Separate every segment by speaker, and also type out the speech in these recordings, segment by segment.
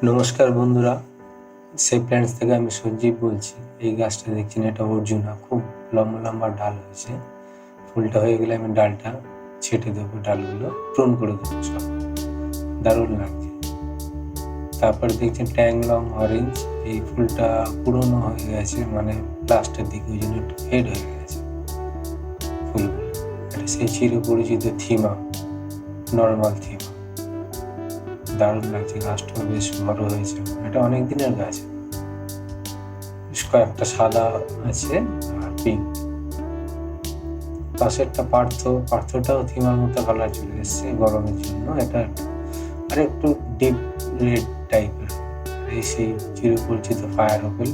Speaker 1: নমস্কার বন্ধুরা, সেই প্ল্যান্টস থেকে আমি সঞ্জীব বলছি। এই গাছটা দেখছেন, এটা অর্জুনা। খুব লম্বা লম্বা ডাল হয়েছে। ফুলটা হয়ে গেলে আমি ডালটা ছেটে দেবো, ডালগুলো প্রুন করে দেবো সব। দারুণ লাগছে। তারপর দেখছেন ট্যাংলং অরেঞ্জ। এই ফুলটা পুরনো হয়ে গেছে, মানে লাস্টের দিকে, ওই জন্য একটু ফেড হয়ে গেছে ফুলগুলো। এটা সেই চিরপরিচিত থিমা, নর্মাল থিমা। দারুণ লাগছে, গাছটাও বেশ বড় হয়েছে। এটা অনেক দিনের গাছ। কয়েকটা সাদা আছে আর পিঙ্ক। পাশেরটা পার্থটাও থিমার মতো কালার চলে এসছে গরমের জন্য। এটা আর একটু ডিপ রেড টাইপের। এই সেই চিরপরিচিত ফায়ার ওপেল।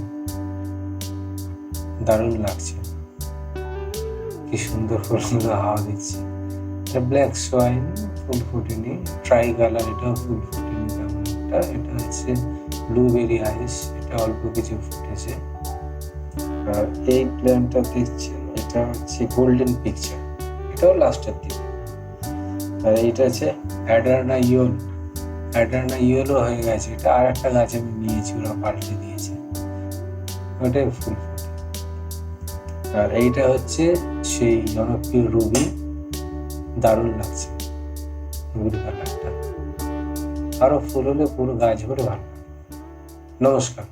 Speaker 1: দারুণ লাগছে, কি সুন্দর ফুলগুলো হাওয়া দিচ্ছে। এটা ব্ল্যাক সোয়াইন, ফুল ফুটেনি। ট্রাই কালার, এটাও ফুল ফুটেনি তেমন একটা। এটা হচ্ছে ব্লুবেরি আইস, এটা অল্প কিছু ফুটেছে। আর এই প্ল্যান্টটা দেখছেন, এটা হচ্ছে গোল্ডেন পিকচার, এটাও লাস্টের দিকে। আর এইটা হচ্ছে অ্যাডারনা ইয়েলো হয়ে গেছে। এটা আর একটা গাছ আমি নিয়েছি, ওরা পাল্টে দিয়েছে, ওটাই ফুল ফুটে। আর এইটা হচ্ছে সেই জনপ্রিয় রুবি। দারুণ লাগছে রুবির কালারটা। আরো ফুল হলে পুরো গাছ ভরে ভালো লাগে। নমস্কার।